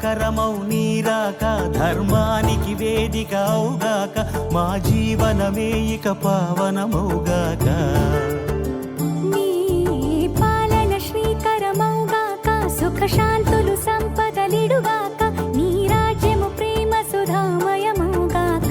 మంగళకరమౌ నీరాక ధర్మానికి వేదిక అవుగాక మా జీవనమే ఇక పావనమౌగాక నీ పాలన శ్రీకరమౌగాక సుఖ శాంతులు సంపదలిడుగాక నీ రాజ్యము ప్రేమ సుధామయమౌగాక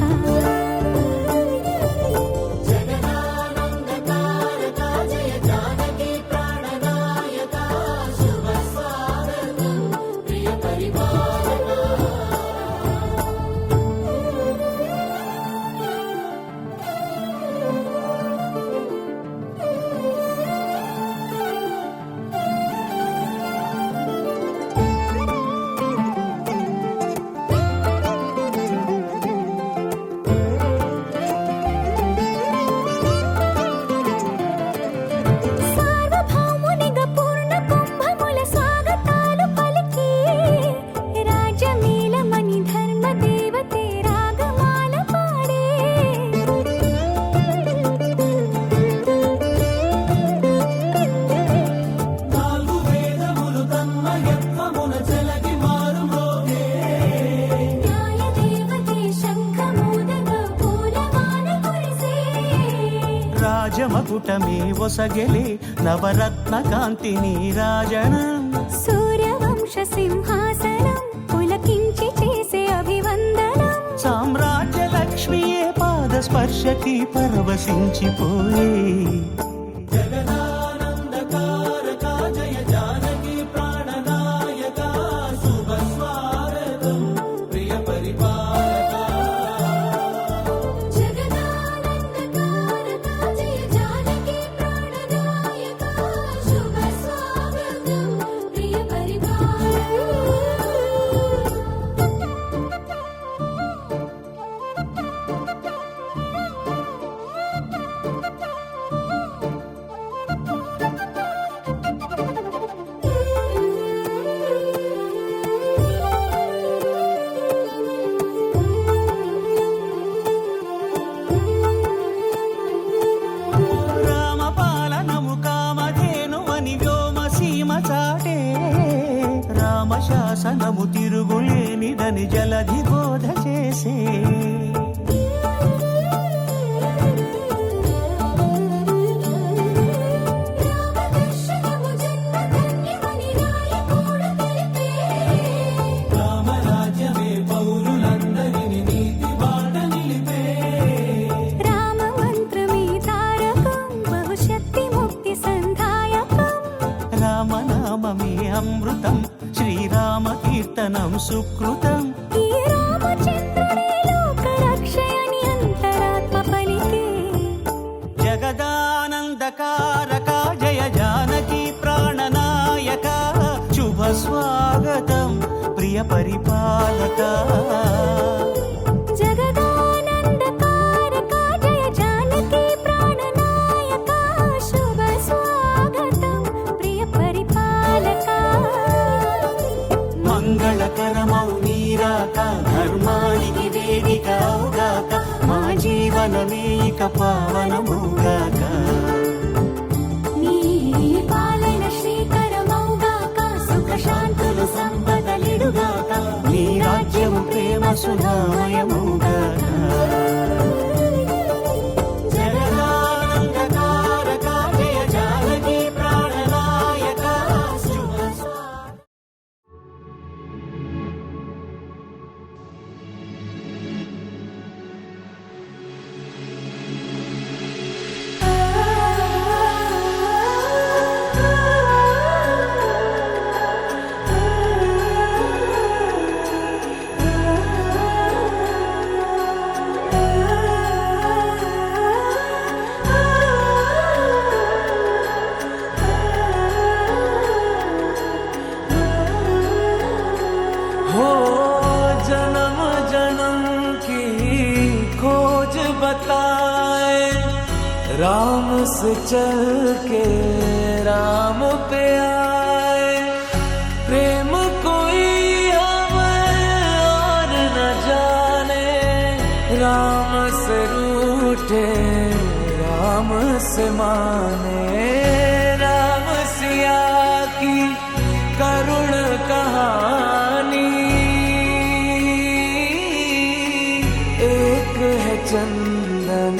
రాజమకుటమే ఒసగెలే నవరత్న కాంతి నీరాజనం సూర్యవంశ సింహాసనం పులకించి చేసే అభివందనం సామ్రాజ్య లక్ష్మియే పాద స్పర్శకి పరవశించిపోయే శాసనము తిరుగులేనిదని జలధి బోధ చేసే రామరాజ్యమే పౌరులందరినీ నీతి బాట నిలిపే రామ మంత్రమే తారకం బహుశక్తి ముక్తి సంధాయకం రామనామమే అమృతం శ్రీరామ కీర్తనం సుకృతం ఈ రామచంద్రుడే లోకరక్షయని అంతరాత్మ పలికే జగదానందకారక జయ జానకి ప్రాణనాయక శుభ స్వాగతం ప్రియ పరిపాలక మంగళకరమౌ నీరాక ధర్మానికి వేదిక అవుగాక మా జీవనమే ఇక పావనమౌగాక నీ పాలన శ్రీకరమౌగాక సుఖ శాంతులు సంపదలిడుగాక నీ రాజ్యము ప్రేమ సుధామయమౌగాక राम से चल के राम पे आए, प्रेम कोई हमें और न जाने। राम से रूठे राम से माने, राम सिया की करुण कहानी चंदन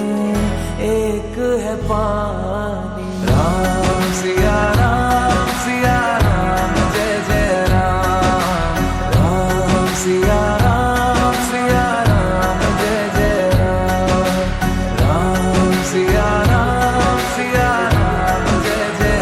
एक है पानी। राम सिया राम जय जय राम। राम सिया राम जय जय राम। राम सिया राम जय जय राम। राम सिया राम जय जय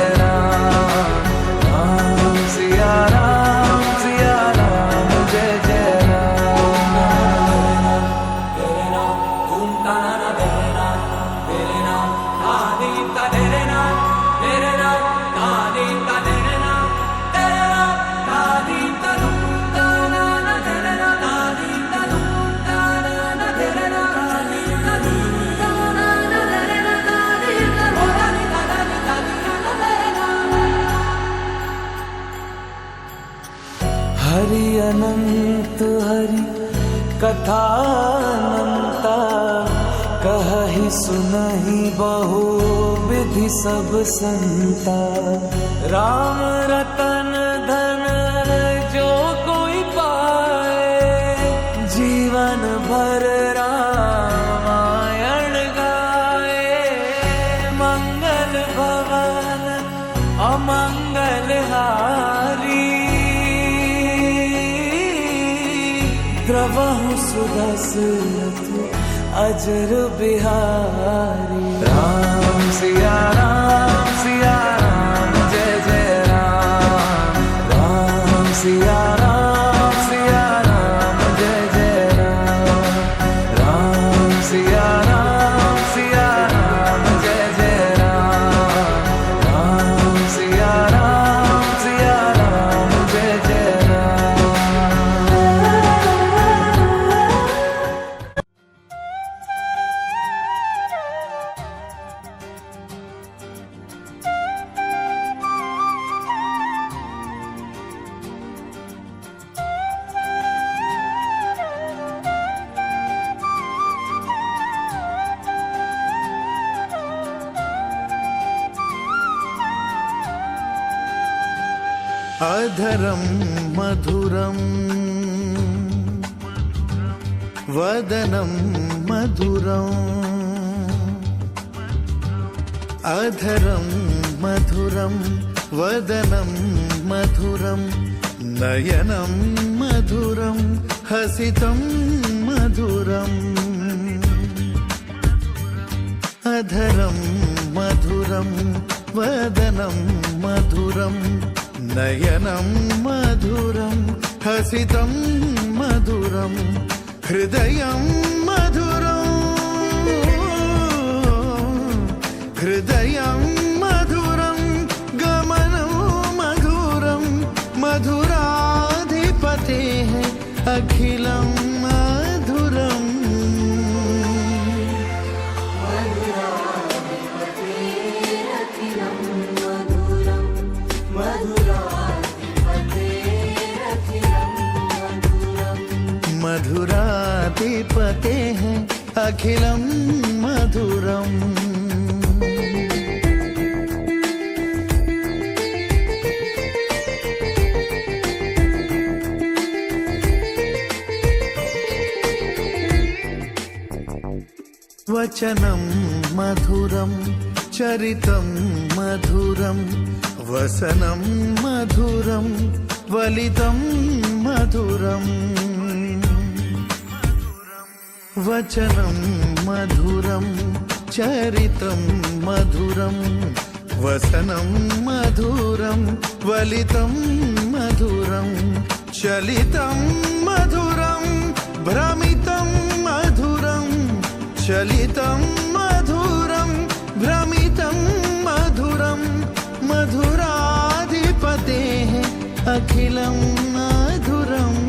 हरि अनंत हरि कथा अनंता। कहहि सुनहि बहु विधि सब संता। राम रतन धन जो कोई पाए। जीवन भर रामायण गाए। मंगल भवन अमंगल हारी। द्रवहु सुदशरथ अजर बिहारी। राम सिया राम जय जय राम। राम सिया राम जय जय राम। राम सिया राम जय जय राम। राम सिया राम जय जय राम। अधरं मधुरं वदनं मधुरम्। अधरं मधुरं वदनं मधुरं। नयनं मधुरं हसितं मधुरम्। अधरं मधुरं वदनं मधुरं। नयनं मधुरं हसितं मधुरं। हृदयं मधुरं मधुरं। गमनं मधुरं मधुराधिपतेः अखिलं मधुरम्। मधुराधिपतेः अखिलं मधुरम्। वचनं मधुरं चरितं मधुरं। वसनं मधुरं वलितं मधुरम्। वचनं मधुरं चरितं मधुरं। वसनं मधुरं वलितं मधुरं। चलितं मधुरं भ्रमितं मधुरं। चलितं मधुरं भ्रमितं मधुरं। मधुराधिपतेः अखिलं मधुरम्।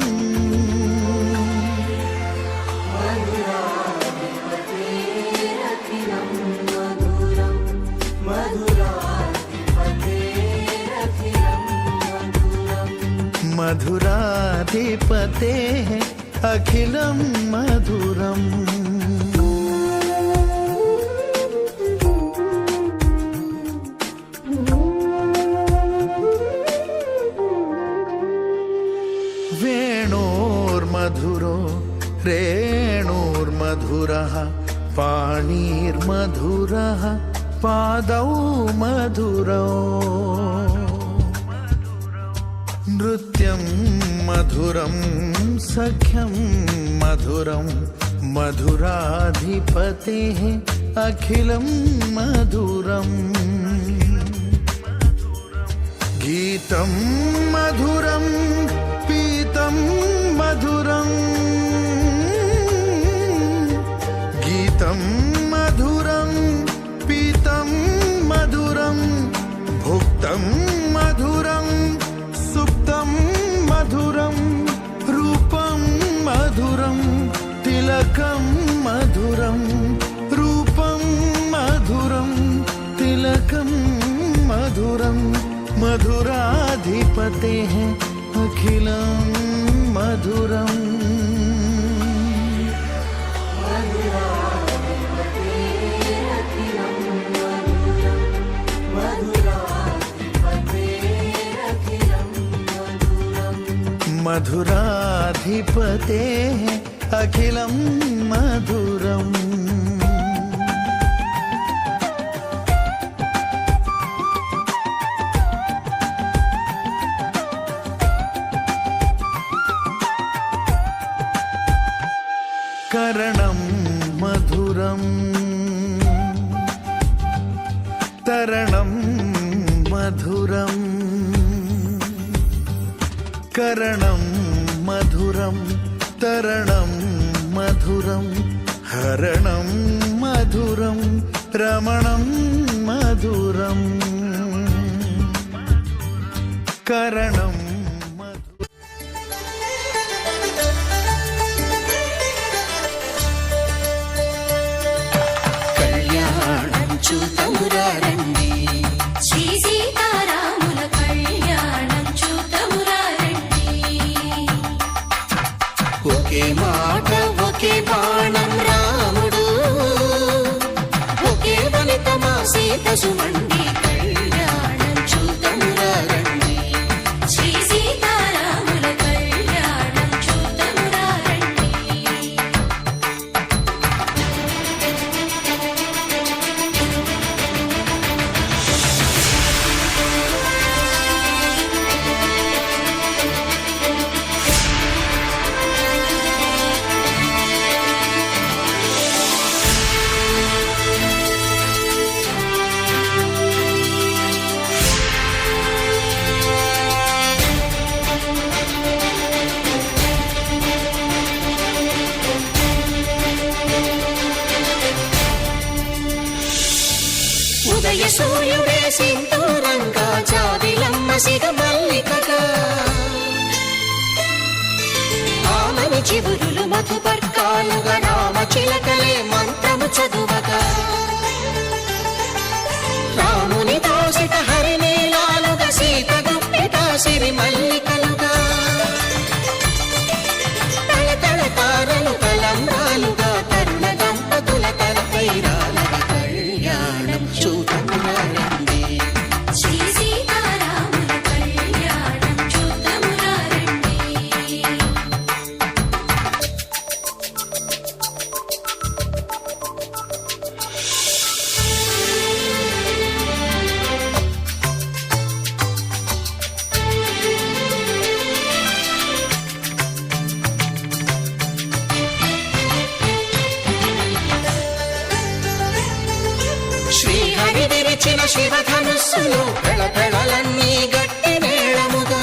मधुराधिपतेः अखिलं मधुरम्। वेणोर्मधुरो रेणुर्मधुरः पाणिर्मधुरः पादौ मधुरौ नृत्यं मधुरं सख्यं मधुरं मधुराधिपतेः अखिलं मधुरम् गीतं मधुरं पीतं मधुरं गीतं मधुरं पीतं मधुरं भुक्तं मधुरं सुप्तं मधुरं रूपं मधुरं तिलकं मधुरं रूपं मधुरं तिलकं मधुरं मधुराधिपतेः अखिलं मधुरम् मधुराधिपतेः अखिलं मधुरम् करणं मधुरं तरणं मधुरं करणं मधुरं तरणं मधुरं हरणं मधुरं रमणं मधुरं करणं చూతమురారండి శ్రీ సీతారాముల కళ్యాణం చూతమురారండి ఒకే మాట ఒకే బాణం రాముడు ఒకే వనిత మా సీత సుమండి కళ్యాణం చూతమురారండి శ్రీ సీతారాముల కళ్యాణం చూతమురారండి ఉదయ సూర్యుడే సింధూరంగా జాబిలమ్మ సిగ మల్లికగా ఆమని చివురులు మధుపర్కాలుగా రామ చిలకలే మంత్రము చదువగా రాముని దోసిట హరినీలాలుగా సీత గుప్పిట సిరి మల్లికలుగా తళతళ తారలు తలంబ్రాలుగా తరుణ దంపతుల తలపై రాలగా కళ్యాణం చూతమురారండి శ్రీ సీతారాముల కళ్యాణం చూతమురారండి శ్రీహరి విరిచిన శివధనుస్సులు పెళపెళలన్నీ గట్టి మేళముగా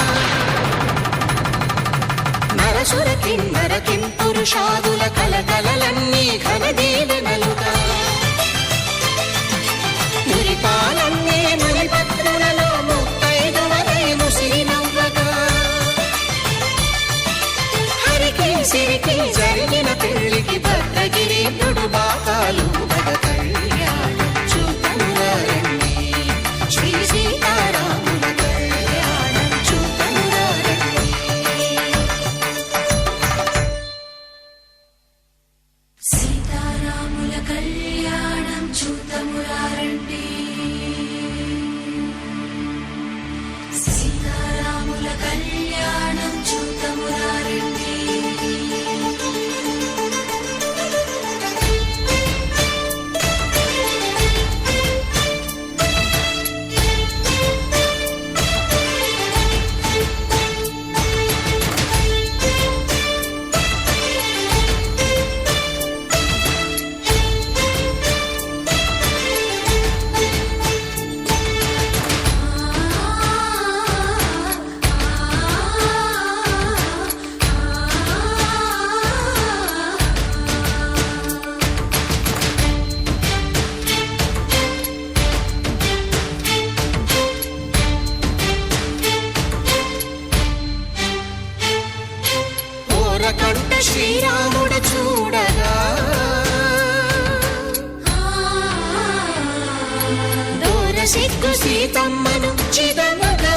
నరసుర కిన్నర కింపురుషాదుల కలకలలన్నీ ఘన దీవెనలుగా మురిపాలన్నీ మురిపత్రులలో ముత్తైదువలై ముసిరి నవ్వగా హరికి సిరికి జరిగిన పెళ్లికి భద్రగిరి బాకాలు బగ కళ్యాణం చూతమురారండి శ్రీ సీతారాముల కళ్యాణం చూతమురారండి సీతారాముల కళ్యాణం చూతమురారండి సీతారాముల కళ్యాణం చూతమురారండి సీతమ్మను చిదమగా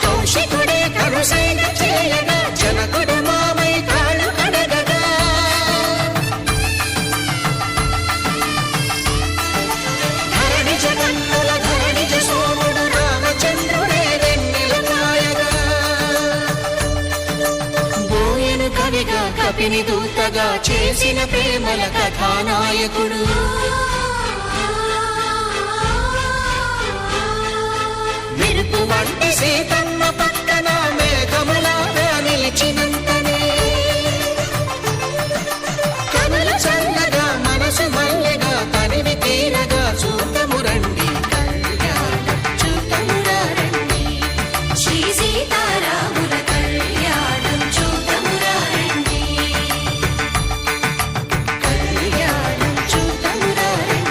కౌశికుడే కరుసైన చేయగా జనకుడు మామై కాళ్ళు కడగగా ధరణి జగన్నుల ధరణిజ సోముడు రామచంద్రుడే వెన్నెల కాయగా బోయను కవిగా కపిని దూతగా చేసిన ప్రేమల కథానాయకుడు మెరుపు వంటి సీతమ్మ పక్కన మేఘములాగా నిలిచినంతనే కనుల చల్లగా మనసు మల్లెగా తనివి తీరగా చూతము రండి కళ్యాణం చూతమురా రండి శ్రీ సీతారాముల కళ్యాణం చూతమురా రండి కళ్యాణం చూతమురా రండి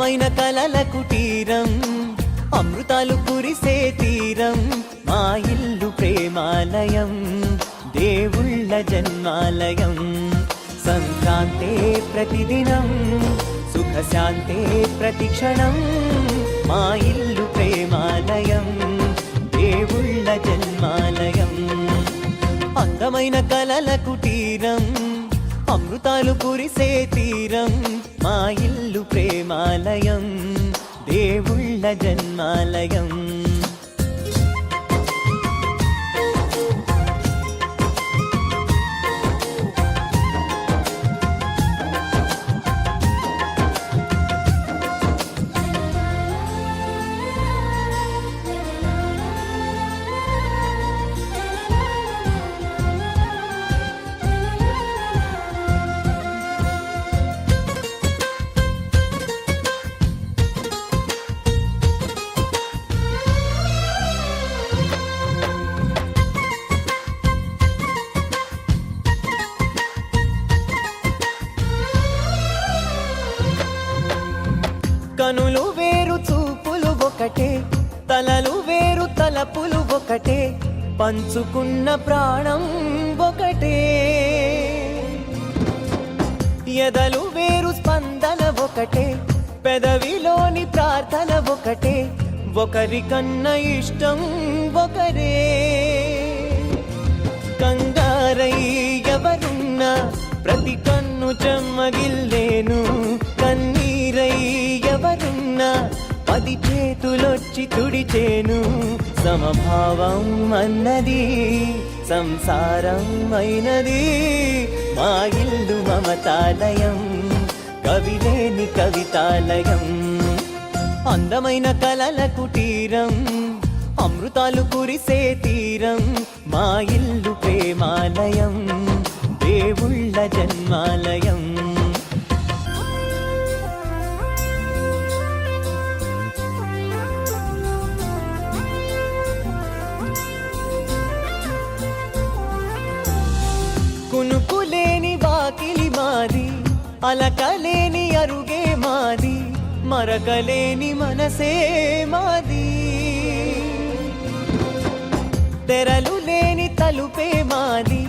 అందమైన కలల కుటీరం అమృతాలు కురిసే తీరం మా ఇల్లు ప్రేమాలయం దేవుళ్ళ జన్మాలయం సంక్రాంతే ప్రతిదినం సుఖశాంతే ప్రతిక్షణం మా ఇల్లు ప్రేమాలయం దేవుళ్ళ జన్మాలయం అందమైన కలల కుటీరం అమృతాలు కురిసే తీరం మా ఇల్లు ప్రేమాలయం దేవుళ్ళ జన్మాలయం కనులు వేరు చూపులు ఒకటే తలలు వేరు తలపులు ఒకటే పంచుకున్న ప్రాణం ఒకటే ఎదలు వేరు స్పందన ఒకటే పెదవిలోని ప్రార్థన ఒకటే ఒకరికన్నా ఇష్టం ఒకరే కంగారై ఎవరున్నా ప్రతి కన్ను చెమ్మగిల్లేను కన్నీరై ఎవరున్నా 10 చేతులొచ్చి తుడిచేను సమభావం అన్నది సంసారం అయినది మా ఇల్లు మమతాలయం కవిలేని కవితాలయం అందమైన కలల కుటీరం అమృతాలు కురిసే తీరం మా ఇల్లు ప్రేమాలయం దేవుళ్ళ జన్మాలయం కునుకులేని వాకిలి మాది అలకలేని అరుగే మాది మరకలేని మనసే మాది తెరలు లేని తలుపే మాది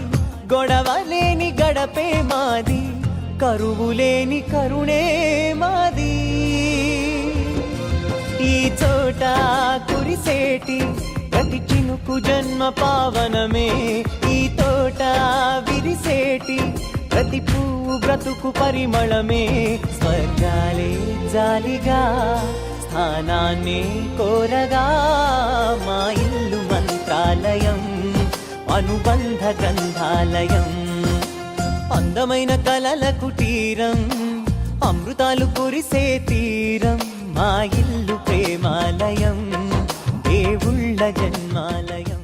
గొడవ లేని గడపే మాది కరువు లేని కరుణే మాది ఈ చోట కురిసేటి ప్రతి చినుకు జన్మ పావనమే ఈ తోట విరిసేటి ప్రతి పువ్వు బ్రతుకు పరిమళమే స్వర్గాలే జాలిగా స్థానాన్ని కోరగా మా ఇల్లు మంత్రాలయం అనుబంధ గ్రంథాలయం అందమైన కలల కుటీరం అమృతాలు కురిసే తీరం మా ఇల్లు ప్రేమాలయం దేవుళ్ళ జన్మాలయం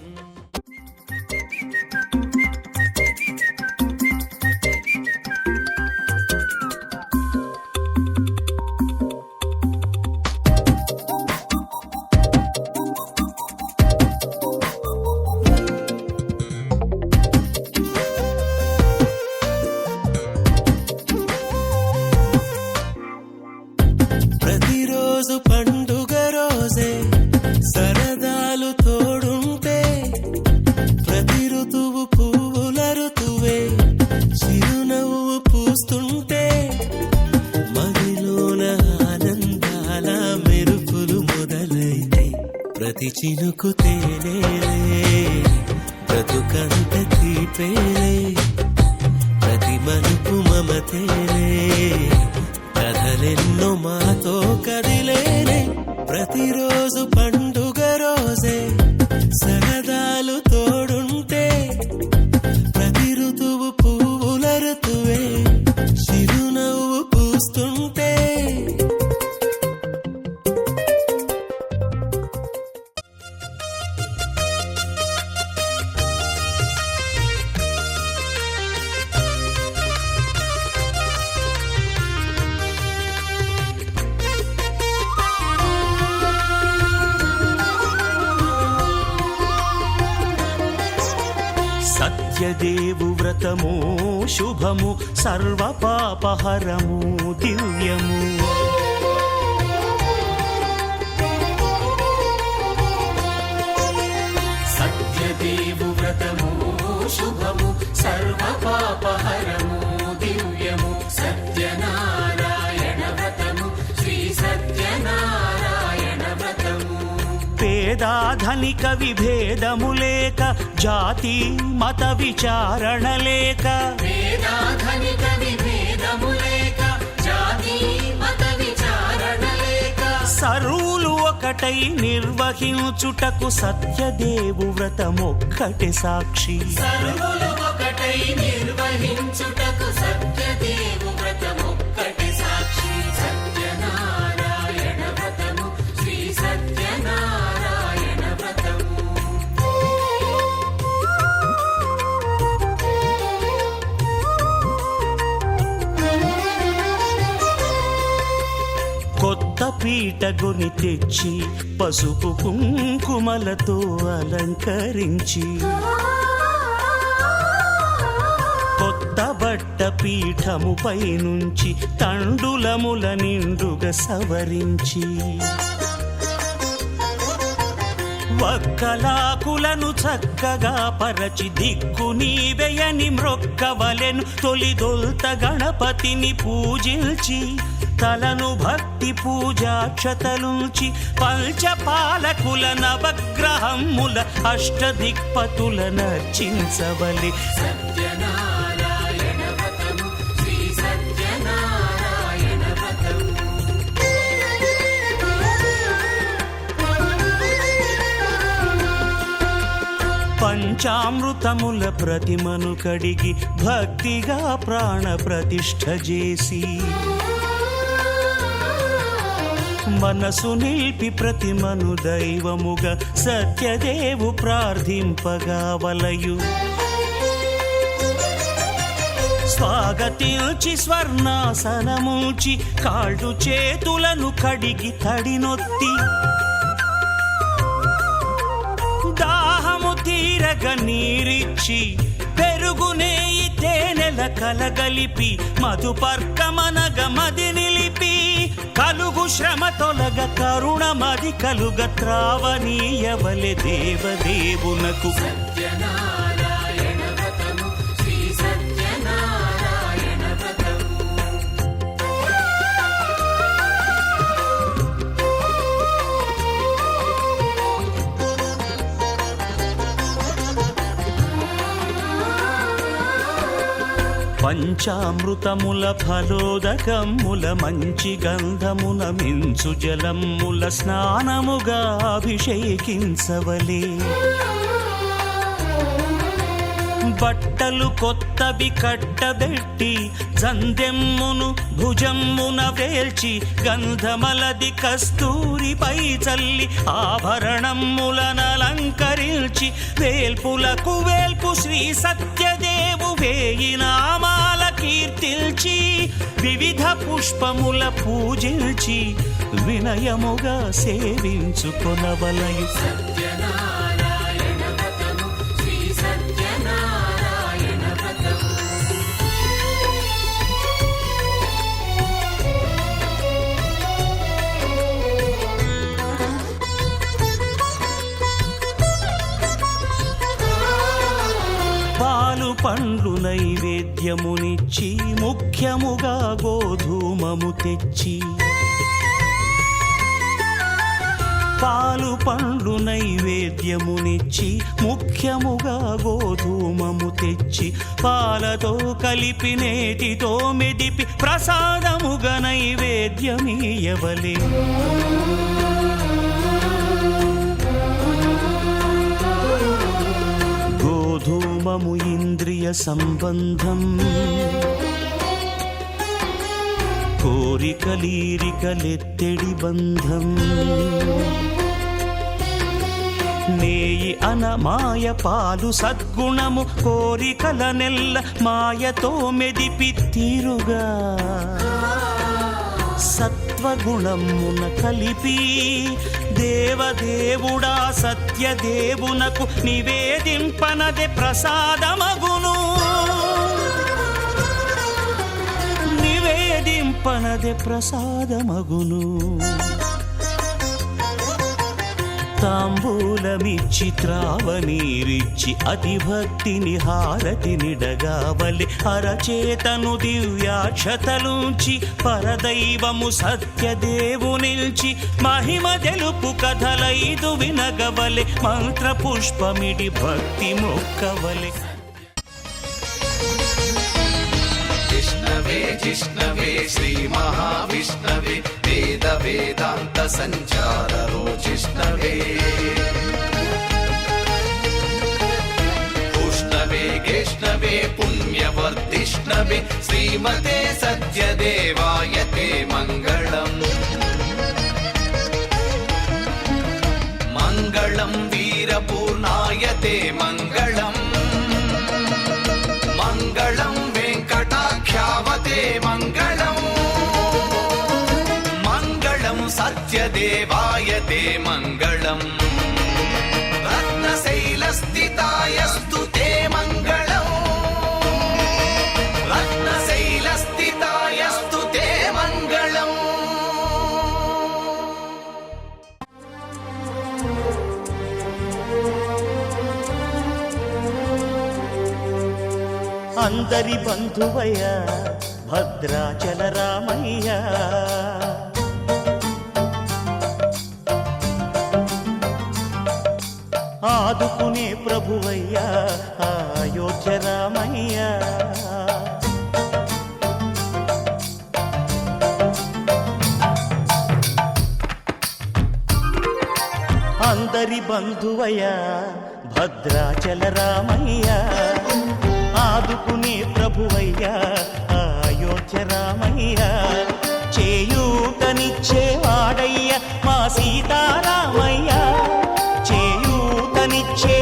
ప్రతిరోజు పండుగ రోజే సరదాలు తోడుంటే ప్రతి ఋతువు పువ్వుల ఋతువే చిరునవ్వు పూస్తుంటే మదిలోన ఆనందాల మెరుపులు మొదలైతే ప్రతి చినుకు తేలేలే బ్రతుకంత తీపేలే ప్రతి మలుపు మమతేలే కథలెన్నో మాతో కదిలేనే ప్రతిరోజు పండుగ రోజే సరదాలు తోడుంటే ప్రతి ఋతువు పువ్వుల ఋతువే చిరునవ్వు పూస్తుంటే సత్యదేవు వ్రతము శుభము సర్వ పాపహరము దివ్యము పేదాధనిక విభేదము లేక జాతి మత విచారణ లేక వేదాధనిక విభేదము లేక జాతి మత విచారణ లేక సర్వులు ఒకటై నిర్వహించుటకు సత్యదేవు వ్రతమొక్కటి సాక్షి సర్వులు ఒకటై నిర్వహించుటకు సత్యదేవు వ్రతమొక్కటి సాక్షి సత్యనారాయణ వ్రతము శ్రీ సత్యనారాయణ వ్రతము కొత్త పీటగుని తెచ్చి పసుపు కుంకుమలతో అలంకరించి కొత్త బట్ట పీఠముపై నుంచి తండులముల నిండుగా సవరించి వక్కలాకులను చక్కగా పరచి దిక్కు నీవెయని మ్రొక్కవలెను తొలిదొల్త గణపతిని పూజించి తలను భక్తి పూజాక్షతలుంచి పంచపాలకుల నవగ్రహముల అష్టదిక్పతుల నర్చించవలి సత్యనారాయణ వ్రతము శ్రీ సత్యనారాయణ వ్రతము పంచామృతముల ప్రతిమను కడిగి భక్తిగా ప్రాణ ప్రతిష్ఠ చేసి మనసు నిలిపి ప్రతిమను దైవముగా సత్యదేవు ప్రార్థింపగా వలయు స్వాగతించి స్వర్ణాసనముంచి కాళ్ళు చేతులను కడిగి తడినొత్తి దాహము తీరగ నీరిచ్చి పెరుగు నెయ్యి తేనెల కలగలిపి మధుపర్కమనగ మది నిలిపి కలుగు శ్రమ తొలగ కరుణ మది కలుగ త్రావనీయవలె దేవదేవునకు సత్యనారాయణ వ్రతము శ్రీ సత్యనారాయణ వ్రతము పంచామృతముల ఫలోదకముల మంచి గంధమున మించు జలముల స్నానముగా అభిషేకించవలే బట్టలు కొత్తవి కట్టబెట్టి జందెమ్మును భుజమ్మున వేల్చి గంధమలది కస్తూరిపై చల్లి ఆభరణములనలంకరించి వేల్పులకు వేల్పు శ్రీ సత్యదేవు వేయి నామాల కీర్తిల్చి వివిధ పుష్పముల పూజించి వినయముగా సేవించుకొనవలయు సత్యనారాయణ వ్రతము శ్రీ సత్యనారాయణ వ్రతము పాలు పండ్లు నైవేద్యమునిచ్చి ముఖ్యముగా గోధూమము తెచ్చి పాలు పండ్లు నైవేద్యమునిచ్చి ముఖ్యముగా గోధూమము తెచ్చి పాలతో కలిపి నేతితో మెదిపి ప్రసాదముగా నైవేద్యమీయవలే గోధూమము ఇంద్రియ సంబంధం కోరికలీరికలెత్తెడి బంధం నేయి అనమాయ పాలు సద్గుణము కోరికల నెల్ల మాయతో మెదిపి తీరుగా సత్వగుణమున కలిపి దేవదేవుడా సత్యదేవునకు నివేదింపనదే ప్రసాదమగును నివేదింపనదే ప్రసాదమగును తాంబూలమిచ్చి త్రావనీరిచ్చి అతిభక్తిని హారతినిడగావలి అరచేతను దివ్యాక్షతలుంచి పరదైవము సత్యదేవునిల్చి మహిమ తెలుపు కథలైదు వినగవలి మంత్ర పుష్పమిడి భక్తి మొక్కవలి. విష్ణవే జిష్ణవే శ్రీ మహావిష్ణవే వేద వేదాంత సంచారో జిష్ణవే ఉష్ణవే గేష్ణవే పుణ్యవర్ధిష్ణవే శ్రీమతే సత్యదేవాయ తే మంగళం. మంగళం వీరపూర్ణాయ తే మంగళం. మంగళం వెంకటాఖ్యావతే మంగళం. మంగళం సత్యదేవాయ తే మంగళం. రత్నశైలస్థితాయస్తు తే మంగళం. రత్నశైలస్థితాయస్తు తే మంగళం. అందరి బంధువయ్య భద్రాచల రామయ్య, ఆదుకునే ప్రభువయ్య అయోధ్య రామయ్య. అందరి బంధువయ్య భద్రాచల రామయ్య, ఆదుకునే ప్రభువయ్య అయోధ్య రామయ్య. చేయూతనిచ్చేవాడయ్య మా సీతారామయ్య, చేయూతనిచ్చేవాడయ్య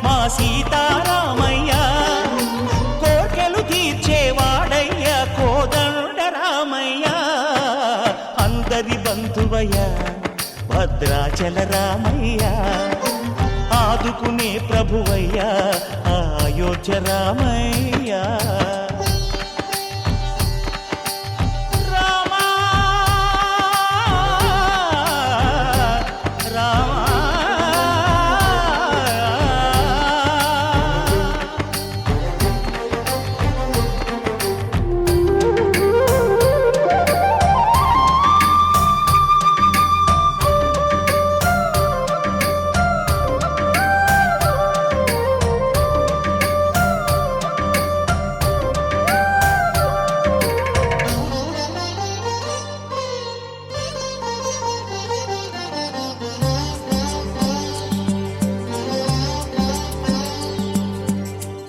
మా సీతారామయ్య. కోర్కెలు తీర్చేవాడయ్య కోదండ రామయ్య. అందరి బంధువయ్య భద్రాచల రామయ్య, ఆదుకునే ప్రభువయ్య అయోధ్య రామయ్య. రామా రామా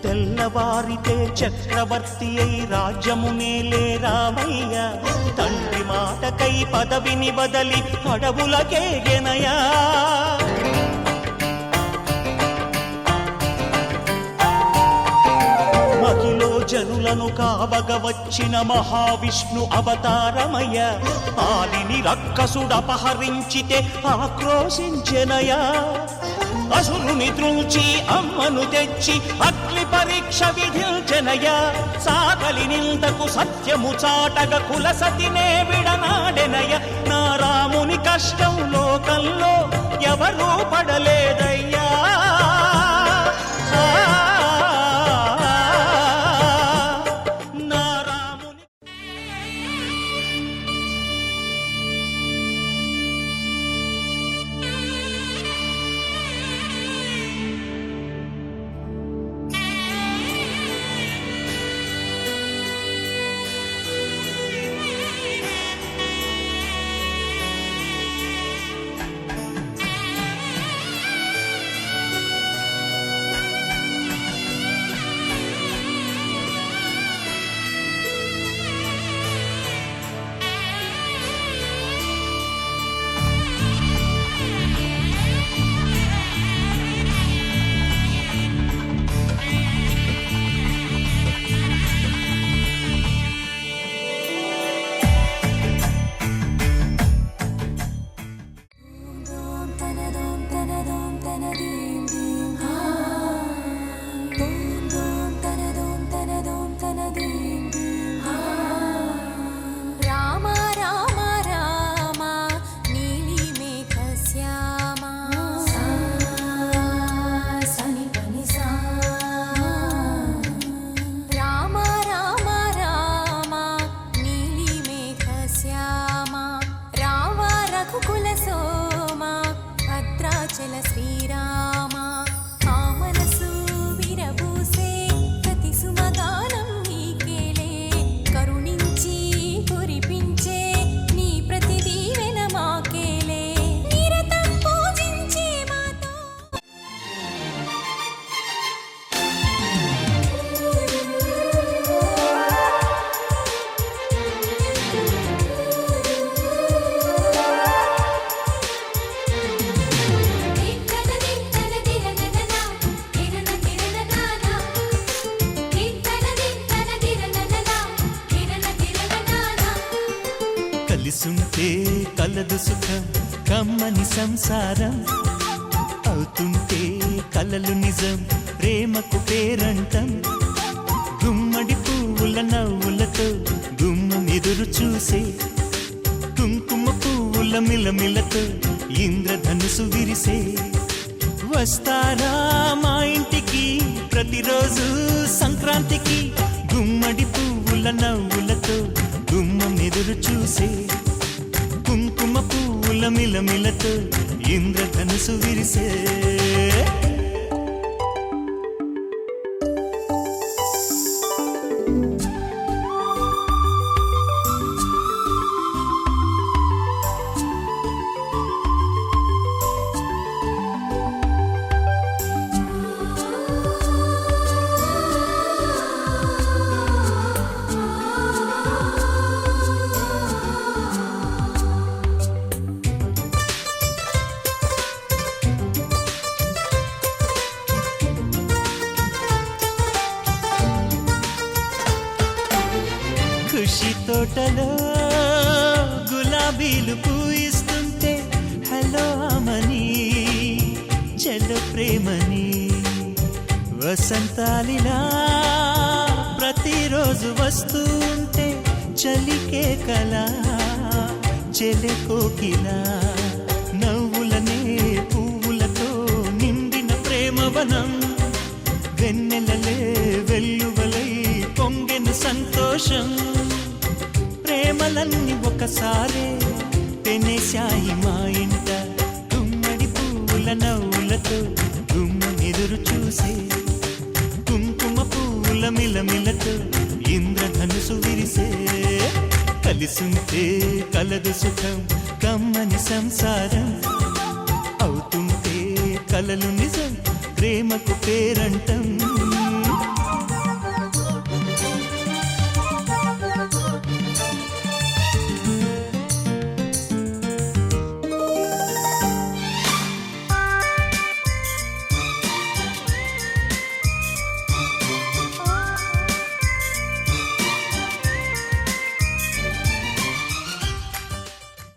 తెల్లవారితే చక్రవర్తి అయి రాజ్యమునేలే రామయ్య, తండ్రి మాటకై పదవిని బదలి అడవులకేగెనయా. మహిలో జనులను కావగ వచ్చిన మహావిష్ణు అవతారమయ్య, ఆలిని రక్కసుడపహరించితే ఆక్రోశించెనయా. అసురుని త్రుంచి అమ్మను తెచ్చి అగ్ని పరీక్ష విధించెనయ. సాగలి నిందకు సత్యము చాటగ కులసతినే విడనాడెనయ. నా రాముని కష్టం లోకంలో ఎవరూ పడలేదయ్యా. నా రాముని రామ రామ రామ నీలి మేఘ శ్యామ కలదు సుఖం కమ్మని సంసారం అవుతుంటే కలలు నిజం ప్రేమకు పేరంటం గుమ్మడి పువ్వుల నవ్వులతో గుమ్మం ఎదురు చూసే కుంకుమ పువ్వుల మిలమిలతో ఇంద్రధనుసు విరిసే వస్తారా మా ఇంటికి ప్రతిరోజు సంక్రాంతికి గుమ్మడి పువ్వుల నవ్వులతో గుమ్మం ఎదురు చూసే కుంకుమ పువ్వుల మిలమిలతో ఇంద్రధనుసు విరిసే ఖుషి తోటలో గులాబీలు పూయిస్తుంటే హలో అమని చెల్ల ప్రేమని వసంతాలిలా ప్రతిరోజు వస్తూ ఉంటే చలికే కలా చెలె కోకిలా నవ్వులనే పువ్వులతో నిండిన ప్రేమవనం వెన్నెలలే వెల్లువలై పొంగెను సంతోషం ప్రేమలన్నీ ఒకసారే పెనేశాయి మా ఇంట గుమ్మడి పువ్వుల నవ్వులతో గుమ్మెదురు చూసే కుంకుమ పువ్వుల మిలమిలతో ఇంద్రధనుసు విరిసే కలిసుంటే కలదు సుఖం కమ్మని సంసారం అవుతుంటే కలలు నిజం ప్రేమకు పేరంటం